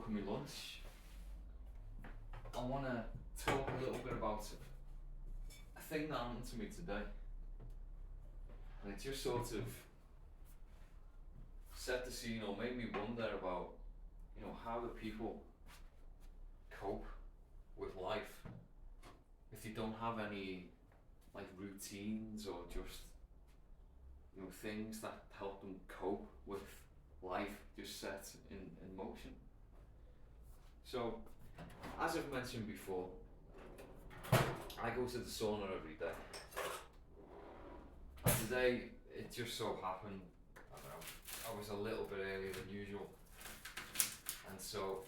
cooking my lunch, I want to talk a little bit about a thing that happened to me today. And it just sort of set the scene or made me wonder about, how do people cope with life if they don't have any like routines or just things that help them cope with life just set in motion. So, as I've mentioned before, I go to the sauna every day. And today, it just so happened, I don't know, I was a little bit earlier than usual. And so,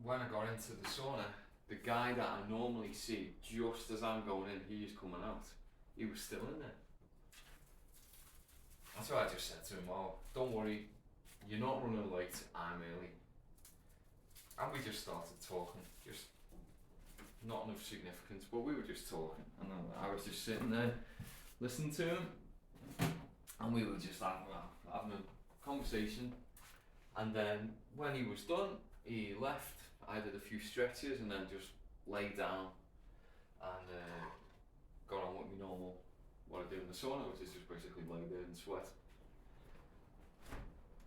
when I got into the sauna, the guy that I normally see just as I'm going in, he's coming out, he was still in there. That's why I just said to him, oh, don't worry, you're not running late, I'm early. And we just started talking, just not enough significance, but we were just talking. And I was just sitting there listening to him, and we were just having a conversation. And then when he was done, he left. I did a few stretches and then just laid down and got on with my normal, what I do in the sauna, which is just basically lay there and sweat.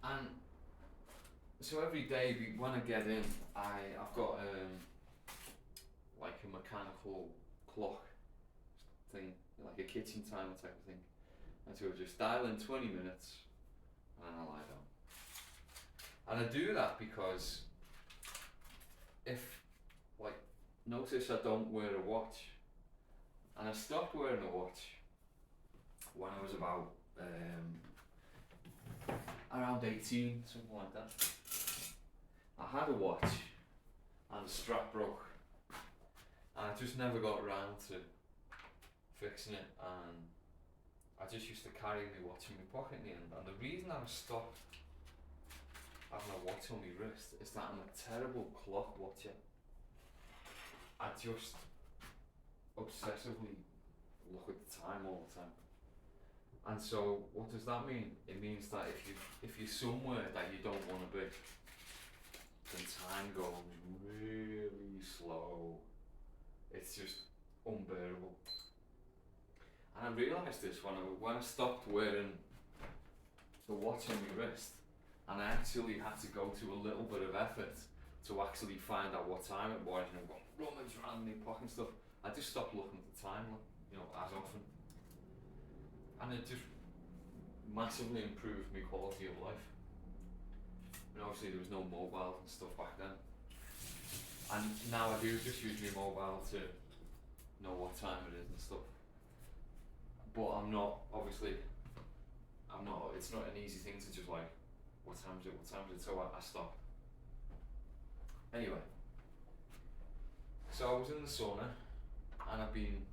And so every day when I get in, I've got like a mechanical clock thing, like a kitchen timer type of thing. And so I just dial in 20 minutes and then I lie down. And I do that because if, notice I don't wear a watch. And I stopped wearing a watch when I was about around 18, something like that. I had a watch and the strap broke. And I just never got around to fixing it, and I just used to carry my watch in my pocket in the end. And the reason I stopped having a watch on my wrist is that I'm a terrible clock watcher. I just obsessively look at the time all the time. And so what does that mean? It means that if you're somewhere that you don't want to be, then time goes really slow. It's just unbearable. And I realised this when I stopped wearing the watch on my wrist, and I actually had to go to a little bit of effort to actually find out what time it was, rummage around in my pocket and stuff. I just stopped looking at the time, as often. And it just massively improved my quality of life. And obviously there was no mobile and stuff back then. And now I do just use my mobile to know what time it is and stuff. But it's not an easy thing to just what time is it, so I stopped. Anyway, so I was in the sauna and I've been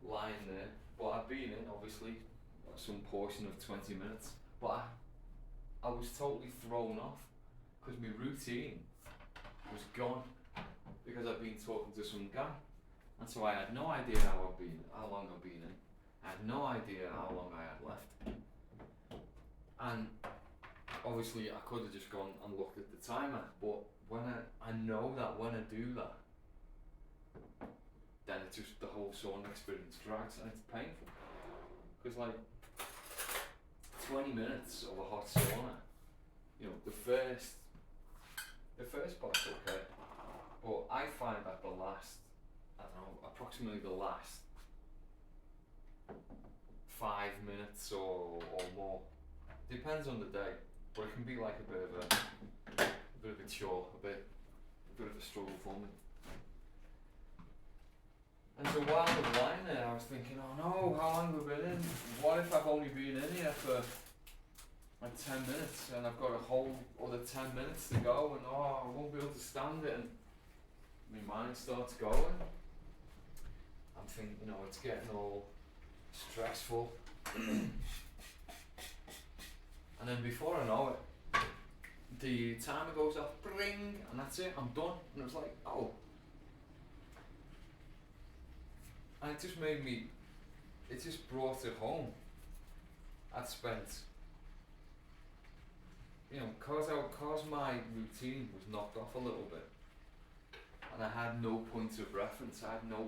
lying there, but I've been in obviously some portion of 20 minutes, but I was totally thrown off because my routine was gone because I've been talking to some guy, and so I had no idea how long I've been in. I had no idea how long I had left, and obviously I could have just gone and looked at the timer, but when I know that when I do that, then it's just the whole sauna experience drags and it's painful. Because 20 minutes of a hot sauna, the first part's okay, but I find that approximately the last 5 minutes or more, depends on the day, but it can be like a bit of a chore, a bit of a struggle for me. And so while I was lying there, I was thinking, oh no, how long have we been in? What if I've only been in here for 10 minutes and I've got a whole other 10 minutes to go, and I won't be able to stand it, and my mind starts going. I'm thinking, it's getting all stressful. And then before I know it, the timer goes off, bring, and that's it, I'm done. And it was like, oh. And it just brought it home. I'd spent you know, cause my routine was knocked off a little bit, and I had no point of reference. I had no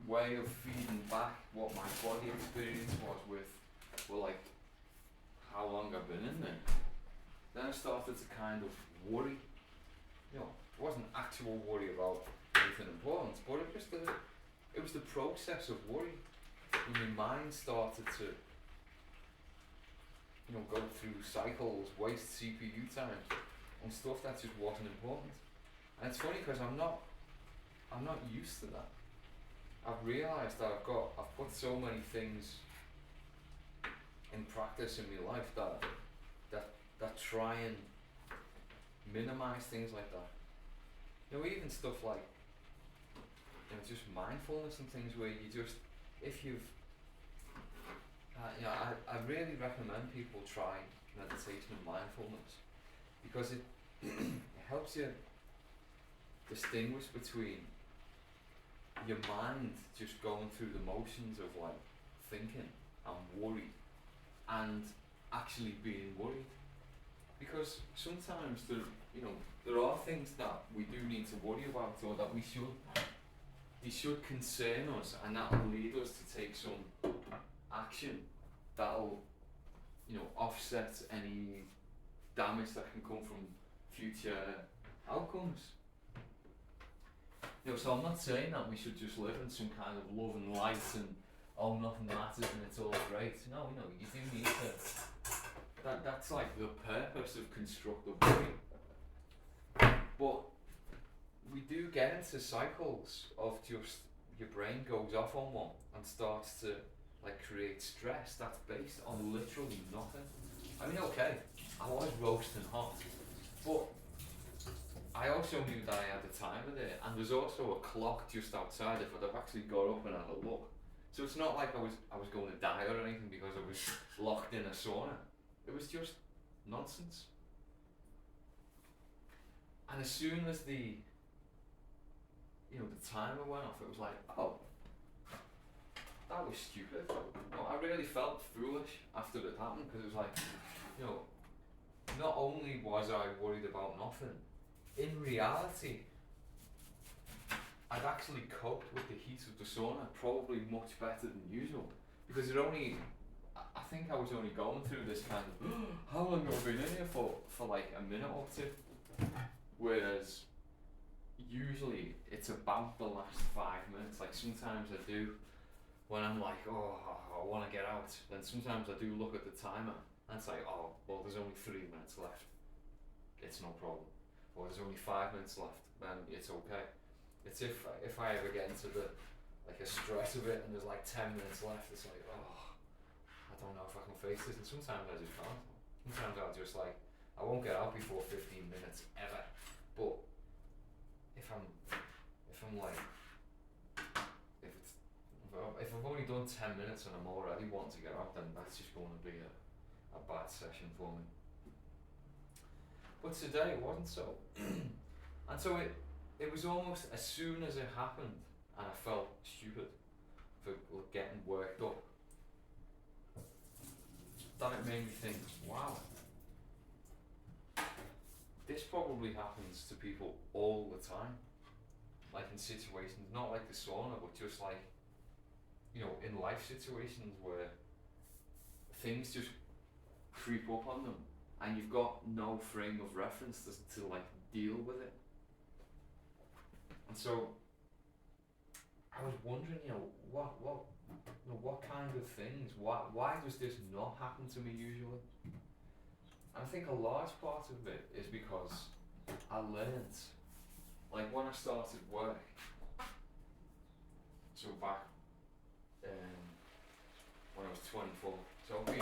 way of feeding back what my body experience was with, well, like how long I've been in there. Then I started to kind of worry. You know, it wasn't actual worry about anything important, but it was the process of worry. And my mind started to, you know, go through cycles, waste CPU time on stuff that just wasn't important. And it's funny because I'm not used to that. I've realised that I've put so many things in practice in my life that try and minimise things like that. You know, even stuff like, you know, just mindfulness and things where you just, if you've, you know, I really recommend people try meditation and mindfulness, because it helps you distinguish between your mind just going through the motions of like thinking and worry and actually being worried. Because sometimes there are things that we do need to worry about, or that they should concern us, and that'll lead us to take some action that'll, you know, offset any damage that can come from future outcomes. You know, so I'm not saying that we should just live in some kind of love and light and nothing matters and it's all great. No, you know, you do need to. That's like the purpose of constructive worry. But we do get into cycles of just your brain goes off on one and starts to like create stress that's based on literally nothing. I mean, okay, I was roasting hot, but I also knew that I had the time of it, and there's also a clock just outside if I'd have actually got up and had a look. So it's not like I was going to die or anything because I was locked in a sauna. It was just nonsense. And as soon as the timer went off, it was like, oh, that was stupid. No, I really felt foolish after it happened, because it was like, you know, not only was I worried about nothing, in reality, I'd actually coped with the heat of the sauna probably much better than usual, because I think I was only going through this kind of, how long have I been in here for like a minute or two, whereas usually it's about the last 5 minutes. Like sometimes I do, when I'm like, oh, I want to get out, then sometimes I do look at the timer and it's like, oh, well, there's only 3 minutes left, it's no problem. Or there's only 5 minutes left, then it's okay. It's if I ever get into the like a stress of it and there's like 10 minutes left, it's like, oh, I don't know if I can face this. And sometimes I just can't. Sometimes I'll just like, I won't get out before 15 minutes ever. But if I've only done 10 minutes and I'm already wanting to get out, then that's just going to be a bad session for me. But today it wasn't so. And so it was almost as soon as it happened and I felt stupid for getting worked up, that it made me think, wow, this probably happens to people all the time. Like in situations, not like the sauna, but just like, you know, in life situations where things just creep up on them and you've got no frame of reference to like deal with it. And so I was wondering, you know, what kind of things, why does this not happen to me usually? And I think a large part of it is because I learned, like when I started work, so back when I was 24, so I've been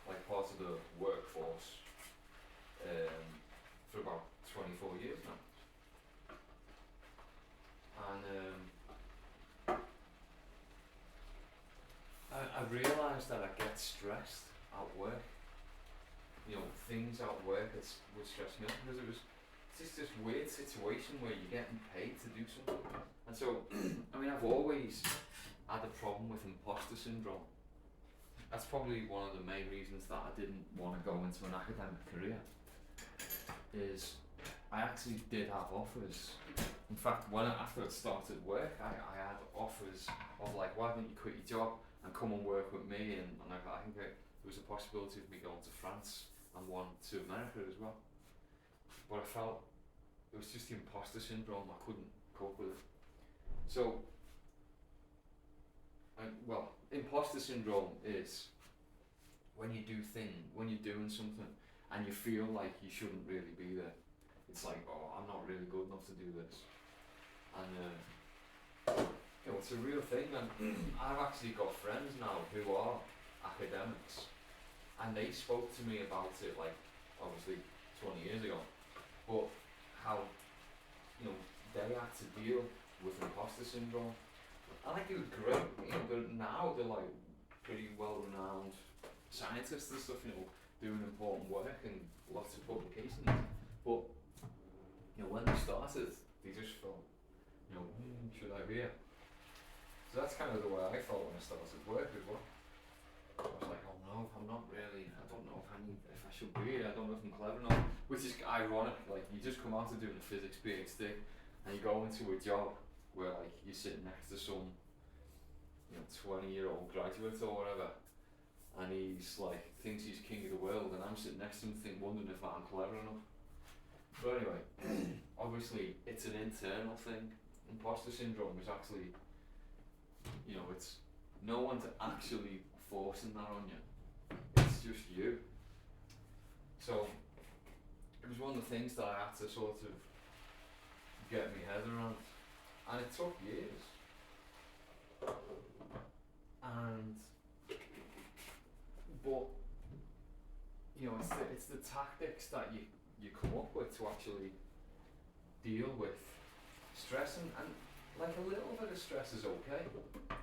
like part of the workforce for about 24 years now. And I realised that I get stressed at work. You know, things at work would stress me out, because it's just this weird situation where you're getting paid to do something. And so, I mean, I've always had a problem with imposter syndrome. that's probably one of the main reasons that I didn't want to go into an academic career. Is I actually did have offers. In fact, after I started work, I had offers of like, why don't you quit your job and come and work with me? And I think there was a possibility of me going to France and one to America as well. But I felt it was just the imposter syndrome. I couldn't cope with it. So, imposter syndrome is when you're doing something and you feel like you shouldn't really be there. It's like, oh, I'm not really good enough to do this. And it's a real thing. And I've actually got friends now who are academics, and they spoke to me about it, like obviously 20 years ago, but how they had to deal with imposter syndrome. And like, it was great, now they're like pretty well-renowned scientists and stuff, doing important work and lots of publications. But when they started, they just felt, should I be here? So that's kind of the way I felt when I started work as well. I was like, oh no, I'm not really, I don't know if I should be here, I don't know if I'm clever enough. Which is ironic, like you just come out of doing a physics PhD and you go into a job where like you're sitting next to some 20-year-old graduate or whatever, and he's like thinks he's king of the world, and I'm sitting next to him wondering if I'm clever enough. But anyway, obviously it's an internal thing. Imposter syndrome is actually, it's no one's actually forcing that on you. It's just you. So it was one of the things that I had to sort of get my head around, and it took years. But it's the tactics that you come up with to actually deal with stress, and like a little bit of stress is okay.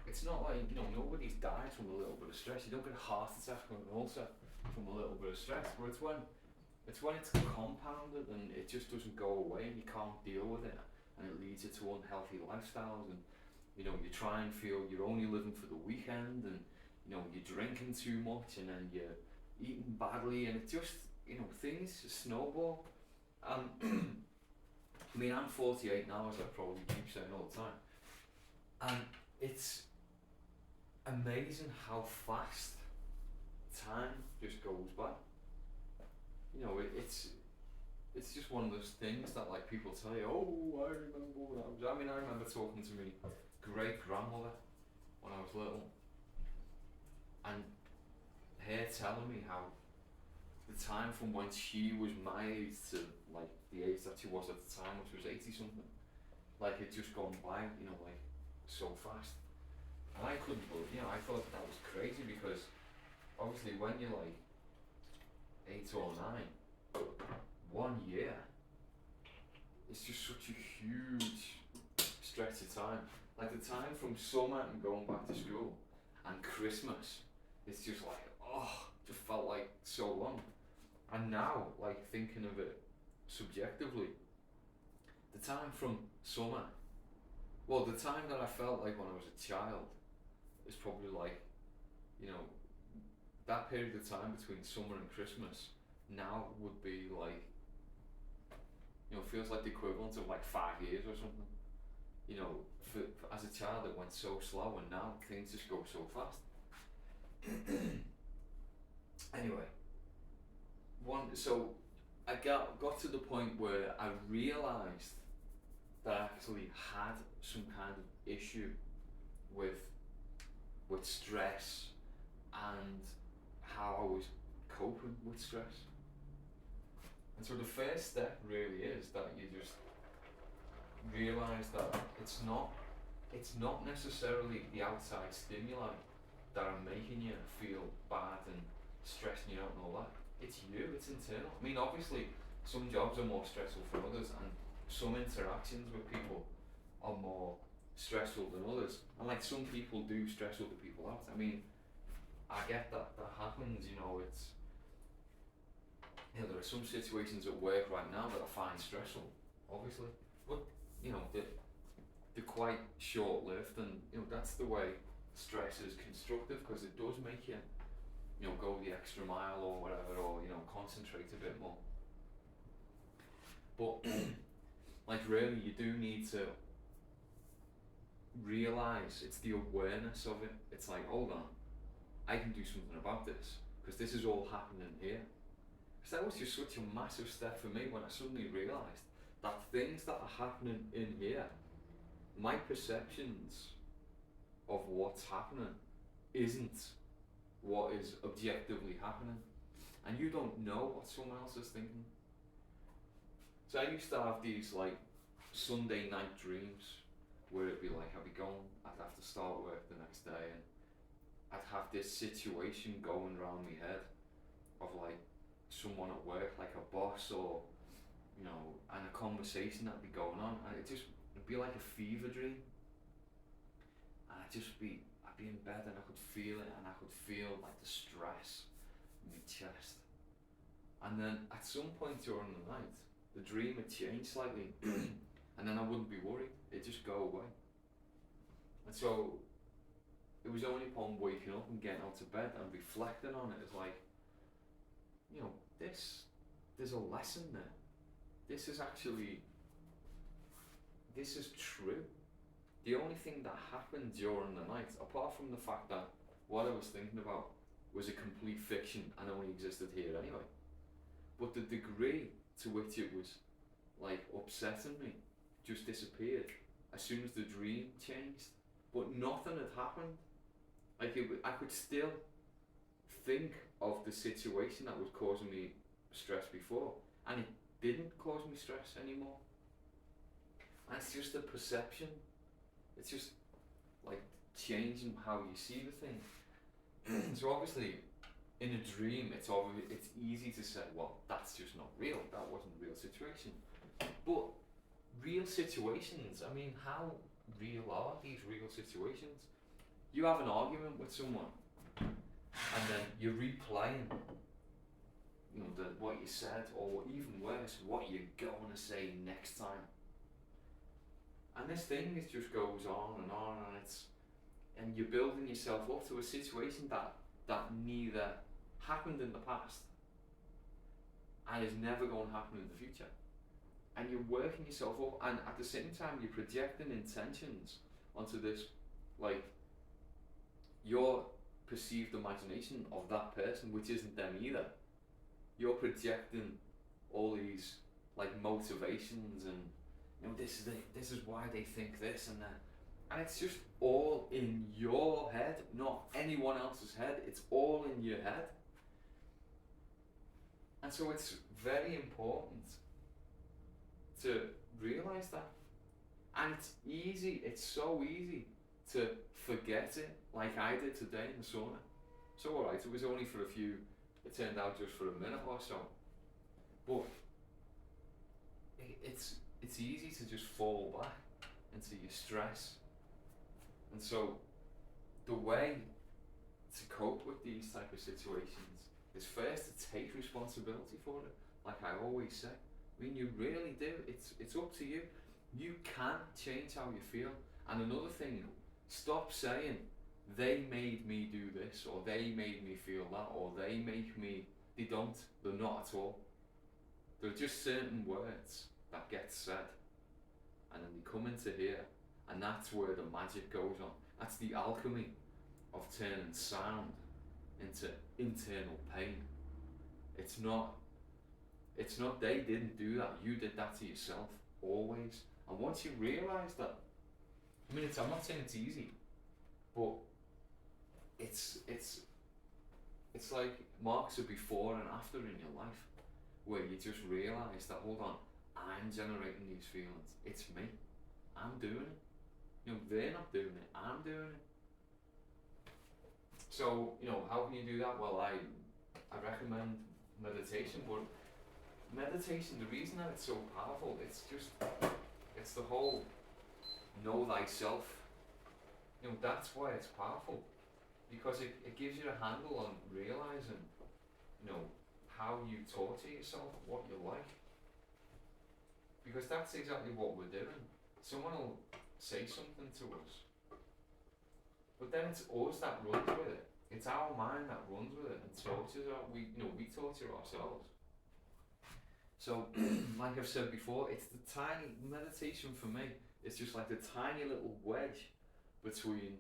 It's not like nobody's died from a little bit of stress. You don't get a heart attack or an ulcer from a little bit of stress, but it's when it's compounded and it just doesn't go away and you can't deal with it, and it leads you to unhealthy lifestyles, and you try and feel you're only living for the weekend, and you're drinking too much, and then you're eating badly, and it just things just snowball. I mean, I'm 48 now, as I probably keep saying all the time, and it's amazing how fast time just goes by. It's just one of those things that like people tell you, oh, I remember when I remember talking to my great grandmother when I was little, and her telling me how the time from when she was my age to like the age that she was at the time, which was 80 something, like it just gone by, like so fast. And I couldn't believe, I thought that was crazy, because obviously when you're like 8 or 9, 1 year, it's just such a huge stretch of time. Like the time from summer and going back to school and Christmas, it's just like, just felt like so long. And now, like thinking of it subjectively, the time from summer, the time that I felt like when I was a child is probably like, that period of time between summer and Christmas now would be like, feels like the equivalent of like 5 years or something. As a child it went so slow, and now things just go so fast. Anyway, so I got to the point where I realised that I actually had some kind of issue with stress and how I was coping with stress. And so the first step really is that you just realise that it's not necessarily the outside stimuli that are making you feel bad and stressing you out and all that. It's you, it's internal. I mean, obviously some jobs are more stressful for others, and some interactions with people are more stressful than others, and like some people do stress other people out. I mean, I get that happens, it's there are some situations at work right now that I find stressful, obviously, but they're quite short-lived, and that's the way stress is constructive, because it does make you go the extra mile or whatever, or concentrate a bit more. But like really, you do need to realize it's the awareness of it. It's like, hold on, I can do something about this because this is all happening here. Because that was just such a massive step for me when I suddenly realized that things that are happening in here, my perceptions of what's happening isn't what is objectively happening, and you don't know what someone else is thinking. So I used to have these like Sunday night dreams where it'd be like I'd be going, I'd have to start work the next day, and I'd have this situation going around my head of like someone at work, like a boss, or and a conversation that'd be going on, and it'd be like a fever dream, and I'd be in bed and I could feel it, and I could feel like the stress in my chest, and then at some point during the night, the dream would change slightly, and then I wouldn't be worried, it'd just go away. And so it was only upon waking up and getting out of bed and reflecting on it as like, there's a lesson there. This is true. The only thing that happened during the night, apart from the fact that what I was thinking about was a complete fiction and only existed here anyway, but the degree to which it was like upsetting me just disappeared as soon as the dream changed, but nothing had happened. Like I could still think of the situation that was causing me stress before, and it didn't cause me stress anymore. And it's just a perception. It's just like changing how you see the thing. So obviously, in a dream, it's easy to say, well, that's just not real. That wasn't a real situation. But real situations, I mean, how real are these real situations? You have an argument with someone, and then you're replaying, what you said, or even worse, what you're going to say next time. And this thing just goes on, and you're building yourself up to a situation that neither happened in the past and is never going to happen in the future. And you're working yourself up, and at the same time you're projecting intentions onto this, like, your perceived imagination of that person, which isn't them either. You're projecting all these like motivations, and this is why they think this and that, and it's just all in your head, not anyone else's head. It's all in your head. And so it's very important to realize that. And it's so easy to forget it, like I did today in the sauna. So alright, it was only for it turned out just for a minute or so. But it's easy to just fall back into your stress. And so the way to cope with these type of situations is first to take responsibility for it, like I always say. I mean, you really do. It's up to you. You can change how you feel. And another thing, stop saying, they made me do this, or they made me feel that, or they make me. They don't. They're not at all. There are just certain words that get said, and then they come into here, and that's where the magic goes on. That's the alchemy of turning sound into internal pain. It's not they didn't do that, you did that to yourself, always. And once you realise that, I mean, I'm not saying it's easy, but it's like marks of before and after in your life, where you just realise that, hold on, I'm generating these feelings, it's me, I'm doing it. They're not doing it, I'm doing it. So, how can you do that? Well, I recommend meditation, but meditation, the reason that it's so powerful, it's the whole know thyself. That's why it's powerful, because it gives you a handle on realizing, how you torture yourself, what you like. Because that's exactly what we're doing. Someone will say something to us, but then it's us that runs with it. it's our mind that runs with it and tortures us. We torture ourselves. So, like I've said before, it's the tiny meditation for me. It's just like the tiny little wedge between,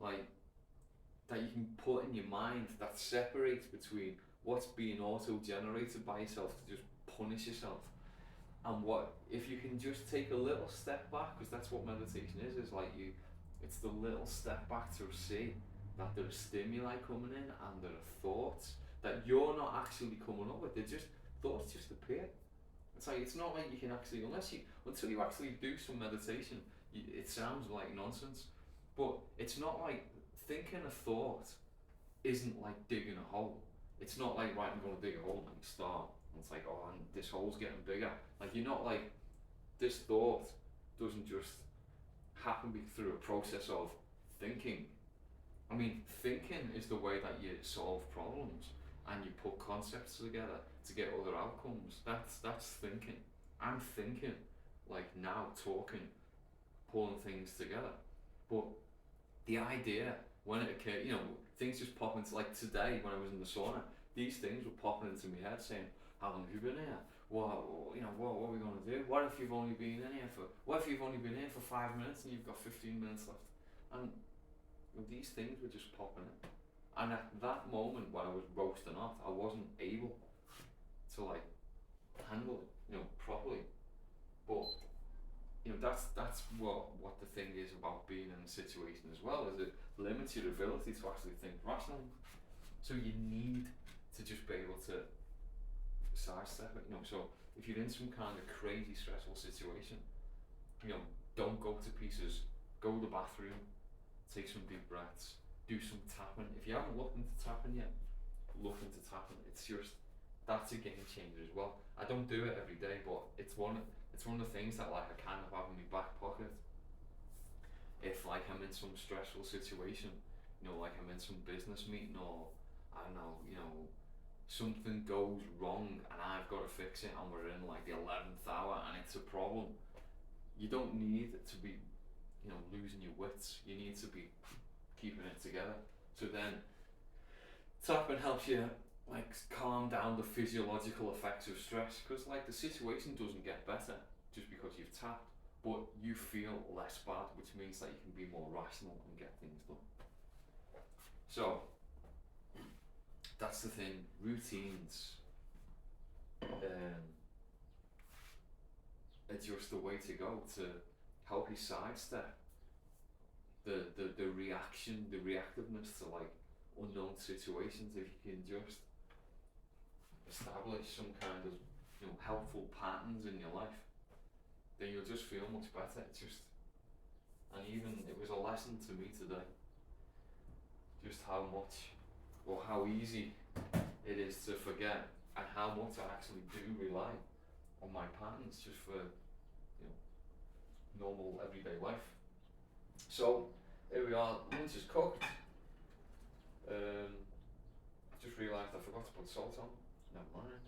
like, that you can put in your mind that separates between what's being auto-generated by yourself to just punish yourself, and what if you can just take a little step back, because that's what meditation is like it's the little step back to see that there are stimuli coming in and there are thoughts that you're not actually coming up with. They're just thoughts just appear. It's not like you can actually, until you actually do some meditation, it sounds like nonsense, but it's not like thinking a thought isn't like digging a hole. It's not like, right, I'm going to dig a hole and start. And it's like, oh, and this hole's getting bigger. Like, you're not like, this thought doesn't just happen through a process of thinking. I mean, thinking is the way that you solve problems and you put concepts together to get other outcomes. That's thinking. I'm thinking, like now, talking, pulling things together. But the idea, when it occurred, things just pop into, like today when I was in the sauna, these things were popping into my head saying, how long have you been here? What are we going to do? What if you've only been in here for 5 minutes and you've got 15 minutes left? And these things were just popping in. And at that moment when I was roasting off, I wasn't able to like handle it, properly. But that's what the thing is about being in a situation as well, is it limits your ability to actually think rationally. So you need to just be able to sidestep it. So if you're in some kind of crazy stressful situation, don't go to pieces. Go to the bathroom, take some deep breaths, do some tapping. If you haven't looked into tapping yet, look into tapping. That's a game changer as well. I don't do it every day, but it's one of the things that like I kind of have in my back pocket. If like I'm in some stressful situation, like I'm in some business meeting, or I don't know, something goes wrong and I've got to fix it, and we're in like the 11th hour and it's a problem. You don't need to be, losing your wits. You need to be keeping it together. So then tapping helps you like calm down the physiological effects of stress, because like the situation doesn't get better just because you've tapped, but you feel less bad, which means that you can be more rational and get things done. So that's the thing. Routines are just the way to go to help you sidestep the reaction, the reactiveness to like unknown situations. If you can just establish some kind of helpful patterns in your life, then you'll just feel much better. And even it was a lesson to me today, just how much or how easy it is to forget, and how much I actually do rely on my patterns just for normal everyday life. So here we are, lunch is cooked. I just realised I forgot to put salt on. Never mind.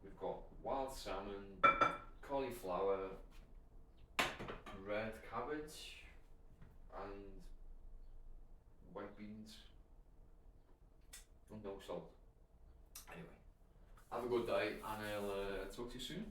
We've got wild salmon, cauliflower, red cabbage, and white beans. And no salt. Anyway, have a good day, and I'll talk to you soon.